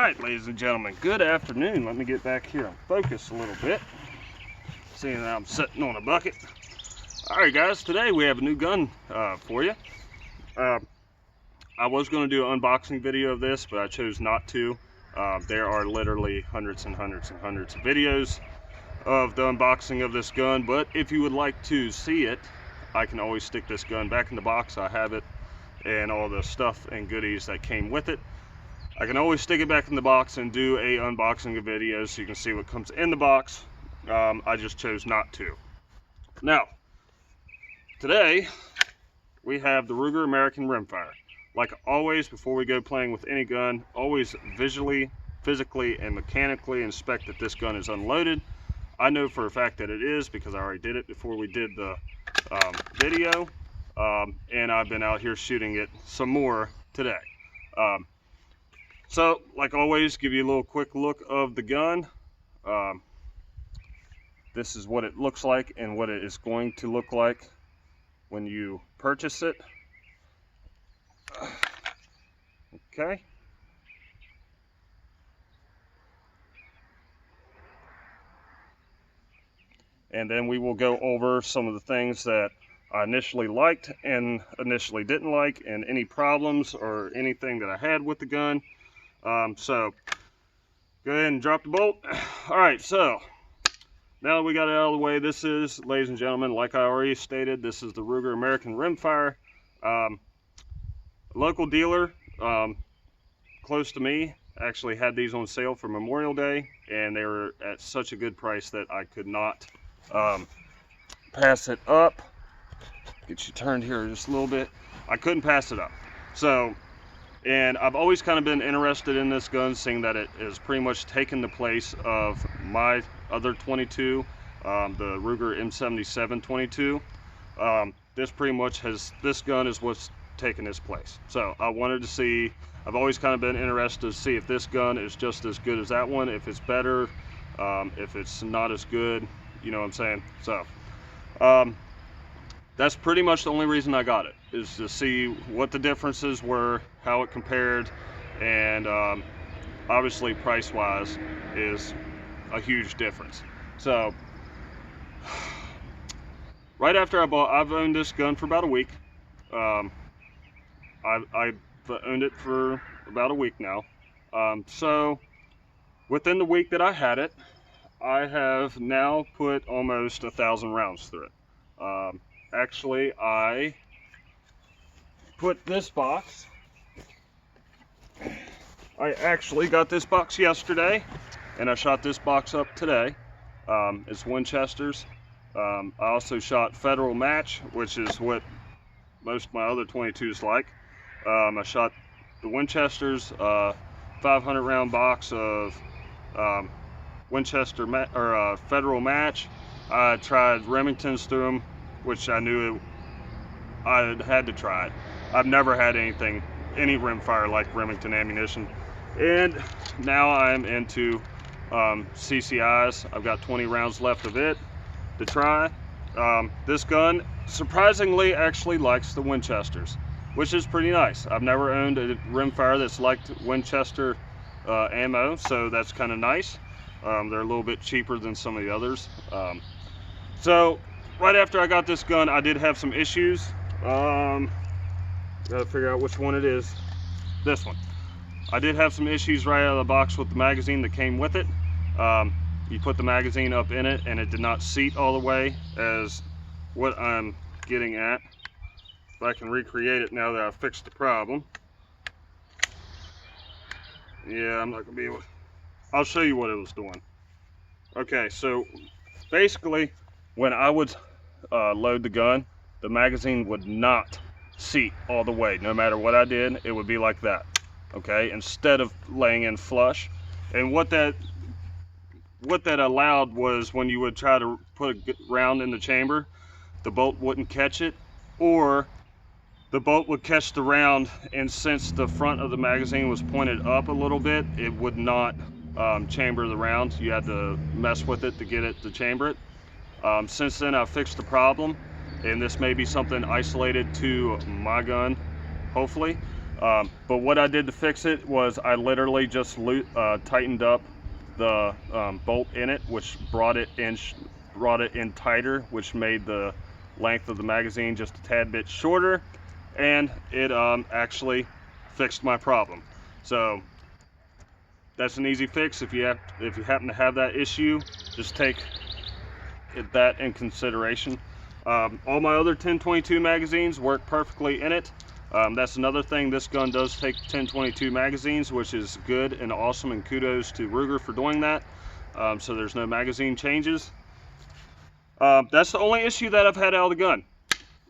Alright, ladies and gentlemen, good afternoon. Let me get back here and focus a little bit, seeing that I'm sitting on a bucket. Alright guys, today we have a new gun for you. I was going to do an unboxing video of this, but I chose not to. There are literally hundreds and hundreds and hundreds of videos of the unboxing of this gun, but if you would like to see it, I can always stick this gun back in the box. I have it and all the stuff and goodies that came with it. I can always stick it back in the box and do a unboxing video so you can see what comes in the box. I just chose not to. Now, today we have the Ruger American Rimfire. Like always, before we go playing with any gun, always visually, physically, and mechanically inspect that this gun is unloaded. I know for a fact that it is because I already did it before we did the video, and I've been out here shooting it some more today. So, like always, give you a little quick look of the gun. This is what it looks like and what it is going to look like when you purchase it. Okay. And then we will go over some of the things that I initially liked and initially didn't like, and any problems or anything that I had with the gun. So go ahead and drop the bolt. All right, so now that we got it out of the way, this is, ladies and gentlemen, like I already stated, this is the Ruger American Rimfire. A local dealer close to me actually had these on sale for Memorial Day, and they were at such a good price that I could not pass it up. Get you turned here just a little bit. I couldn't pass it up. So, and I've always kind of been interested in this gun, seeing that it is pretty much taken the place of my other 22, the Ruger M77 22. This pretty much has, this gun is what's taken its place. So I wanted to see, I've always kind of been interested to see if this gun is just as good as that one, if it's better, if it's not as good, you know what I'm saying? So that's pretty much the only reason I got it, is to see what the differences were, how it compared, and obviously price-wise is a huge difference. So right after I've owned this gun for about a week. I've owned it for about a week now. So within the week that I had it, I have now put almost 1,000 rounds through it. Actually, I put this box, I actually got this box yesterday, and I shot this box up today. It's Winchester's. I also shot Federal Match, which is what most of my other 22s like. I shot the Winchester's 500 round box of Winchester Federal Match. I tried Remingtons through them, which I knew I had to try it. I've never had any rimfire like Remington ammunition. And now I'm into CCIs. I've got 20 rounds left of it to try. This gun surprisingly actually likes the Winchesters, which is pretty nice. I've never owned a rimfire that's liked Winchester ammo, so that's kind of nice. They're a little bit cheaper than some of the others. So right after I got this gun, I did have some issues. Gotta figure out which one it is. This one. I did have some issues right out of the box with the magazine that came with it. You put the magazine up in it and it did not seat all the way as what I'm getting at. If I can recreate it now that I've fixed the problem. Yeah, I'm not gonna be able to. I'll show you what it was doing. Okay, so basically when I would load the gun, the magazine would not seat all the way. No matter what I did, it would be like that. Okay, instead of laying in flush. And what that allowed was when you would try to put a round in the chamber, the bolt wouldn't catch it, or the bolt would catch the round, and since the front of the magazine was pointed up a little bit, it would not chamber the round. You had to mess with it to get it to chamber it. Since then I've fixed the problem, and this may be something isolated to my gun, hopefully. But what I did to fix it was I literally just tightened up the bolt in it, which brought it in tighter, which made the length of the magazine just a tad bit shorter, and it actually fixed my problem. So that's an easy fix. If you happen to have that issue, just take that in consideration. All my other 10-22 magazines work perfectly in it. That's another thing. This gun does take 10-22 magazines, which is good and awesome, and kudos to Ruger for doing that. So there's no magazine changes. That's the only issue that I've had out of the gun.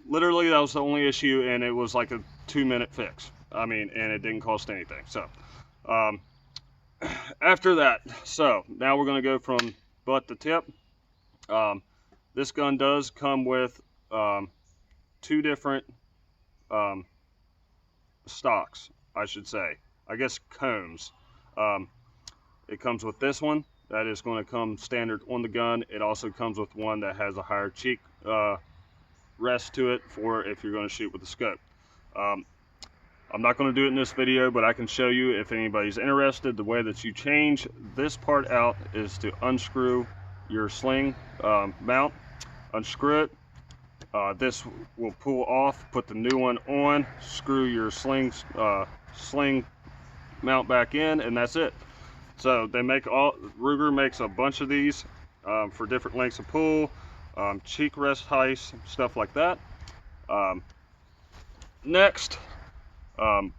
Literally, that was the only issue, and it was like a 2-minute fix. I mean, and it didn't cost anything. So after that, so now we're going to go from butt to tip. This gun does come with 2 different stocks, I should say. I guess combs. It comes with this one that is going to come standard on the gun. It also comes with one that has a higher cheek rest to it for if you're going to shoot with the scope. I'm not going to do it in this video, but I can show you if anybody's interested. The way that you change this part out is to unscrew your sling mount, unscrew it. This will pull off, put the new one on, screw your sling mount back in, and that's it. So they make Ruger makes a bunch of these for different lengths of pull, cheek rest heights, stuff like that. Next,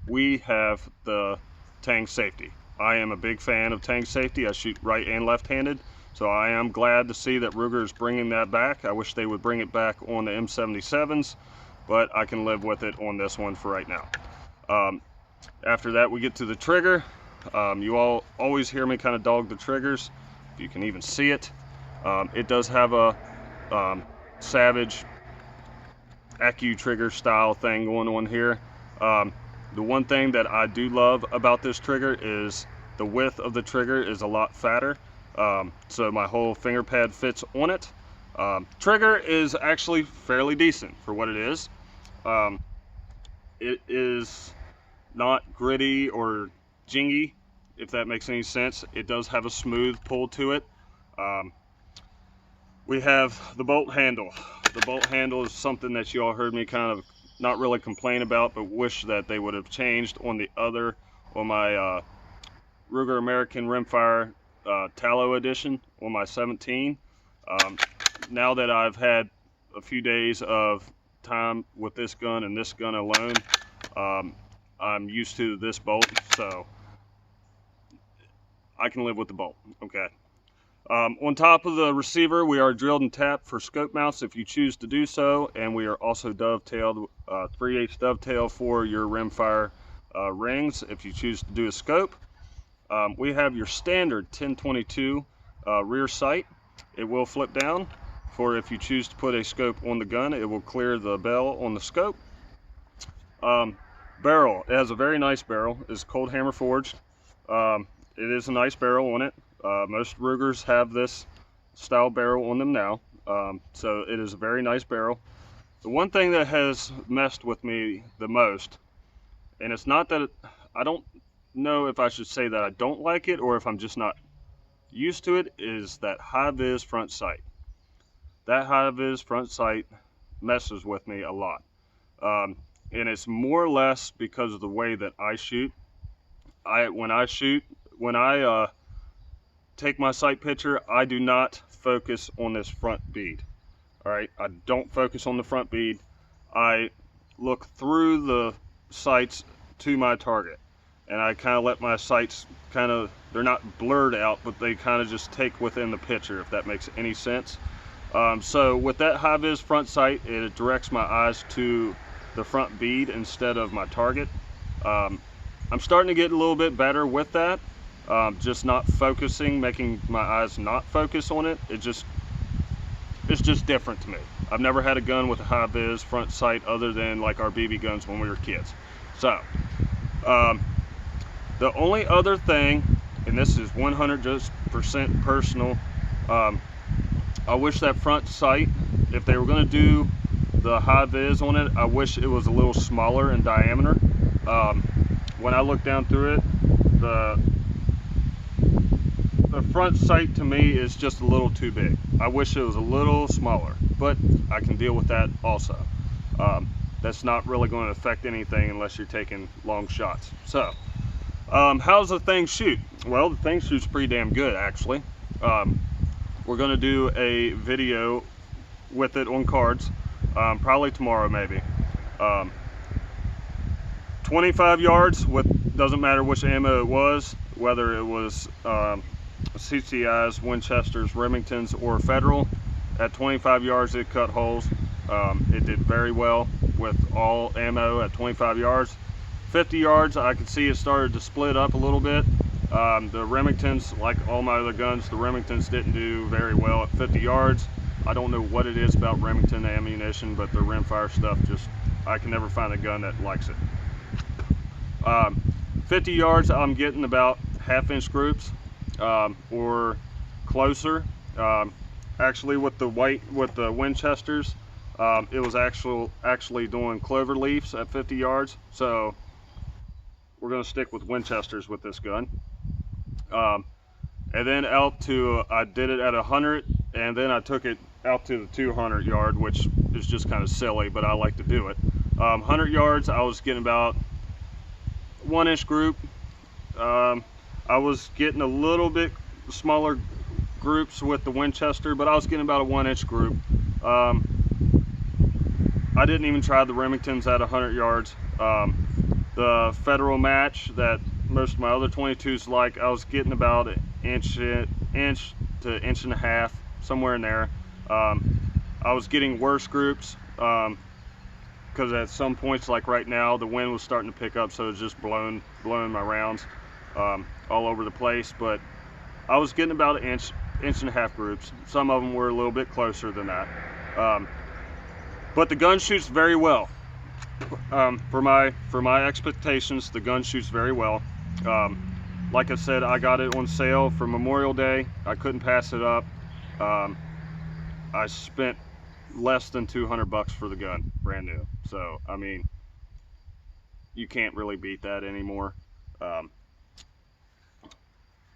we have the Tang safety. I am a big fan of Tang safety. I shoot right and left-handed. So I am glad to see that Ruger is bringing that back. I wish they would bring it back on the M77s, but I can live with it on this one for right now. After that, we get to the trigger. You all always hear me kind of dog the triggers, if you can even see it. It does have a Savage AccuTrigger style thing going on here. The one thing that I do love about this trigger is the width of the trigger is a lot fatter. So my whole finger pad fits on it. Trigger is actually fairly decent for what it is. It is not gritty or jingy, if that makes any sense. It does have a smooth pull to it. We have the bolt handle. The bolt handle is something that you all heard me kind of not really complain about, but wish that they would have changed on my Ruger American Rimfire Tallow edition on my 17. Now that I've had a few days of time with this gun and this gun alone, I'm used to this bolt, so I can live with the bolt. Okay. On top of the receiver, we are drilled and tapped for scope mounts if you choose to do so, and we are also dovetailed, 3/8 dovetail for your Rimfire rings if you choose to do a scope. We have your standard 10-22 rear sight. It will flip down for if you choose to put a scope on the gun. It will clear the bell on the scope. Barrel, it has a very nice barrel. It's cold hammer forged. It is a nice barrel on it. Most Rugers have this style barrel on them now, so it is a very nice barrel. The one thing that has messed with me the most, and it's not that I don't know if I should say that I don't like it or if I'm just not used to it, is that high-vis front sight. That high-vis front sight messes with me a lot, and it's more or less because of the way that I shoot. When I take my sight picture, I do not focus on this front bead. All right, I don't focus on the front bead. I look through the sights to my target, and I kind of let my sights they're not blurred out, but they kind of just take within the picture, if that makes any sense. So with that high-vis front sight, it directs my eyes to the front bead instead of my target. I'm starting to get a little bit better with that. Just not focusing, making my eyes not focus on it. It's just different to me. I've never had a gun with a high vis front sight other than like our BB guns when we were kids. So the only other thing, and this is 100% personal, I wish that front sight, if they were going to do the high vis on it, I wish it was a little smaller in diameter. when I look down through it, the front sight to me is just a little too big. I wish it was a little smaller, but I can deal with that also. That's not really going to affect anything unless you're taking long shots. So, how's the thing shoot? Well, the thing shoots pretty damn good, actually. We're going to do a video with it on cards, probably tomorrow maybe. 25 yards, with doesn't matter which ammo it was, whether it was CCIs, Winchesters, Remingtons, or Federal. At 25 yards it cut holes. It did very well with all ammo at 25 yards. 50 yards, I could see it started to split up a little bit. The Remingtons, like all my other guns, the Remingtons didn't do very well at 50 yards. I don't know what it is about Remington ammunition, but the Rimfire stuff, I can never find a gun that likes it. 50 yards, I'm getting about half-inch groups, or closer. Actually, with the Winchesters, it was actually doing clover leaves at 50 yards. So we're going to stick with Winchesters with this gun. And then out to, I did it at 100, and then I took it out to the 200 yard, which is just kind of silly, but I like to do it. 100 yards, I was getting about 1-inch group. I was getting a little bit smaller groups with the Winchester, but I was getting about a 1-inch group. I didn't even try the Remingtons at 100 yards. The Federal match that most of my other 22s like, I was getting about an inch to inch and a half, somewhere in there. I was getting worse groups because at some points, like right now, the wind was starting to pick up, so it was just blowing my rounds all over the place. But I was getting about an inch and a half groups. Some of them were a little bit closer than that. But the gun shoots very well. For my expectations, the gun shoots very well. Like I said, I got it on sale for Memorial Day. I couldn't pass it up. I spent less than $200 for the gun, brand new. So, I mean, you can't really beat that anymore.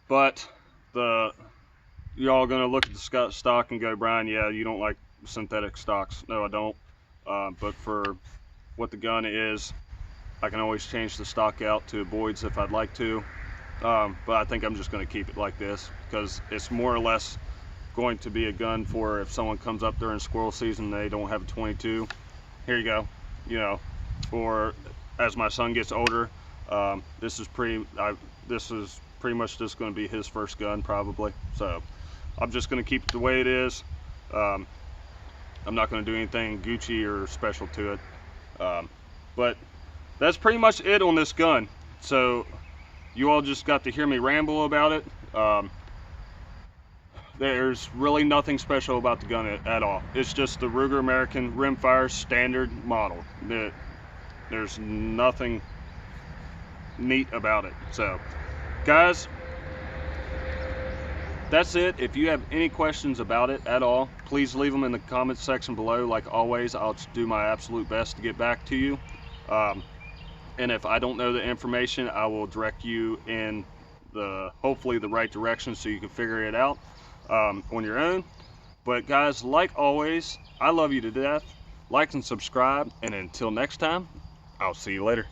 But y'all gonna look at the stock and go, Brian, yeah, you don't like synthetic stocks. No, I don't. But for what the gun is, I can always change the stock out to Boyd's if I'd like to. But I think I'm just going to keep it like this because it's more or less going to be a gun for if someone comes up during squirrel season and they don't have a 22. Here you go, you know. Or as my son gets older, this is pretty much just going to be his first gun probably. So I'm just going to keep it the way it is. I'm not going to do anything Gucci or special to it. But that's pretty much it on this gun. So you all just got to hear me ramble about it. There's really nothing special about the gun at all. It's just the Ruger American Rimfire standard model. There's nothing neat about it. So guys, that's it. If you have any questions about it at all, please leave them in the comments section below. Like always, I'll do my absolute best to get back to you. And if I don't know the information, I will direct you in hopefully the right direction so you can figure it out on your own. But guys, like always, I love you to death. Like and subscribe, and until next time, I'll see you later.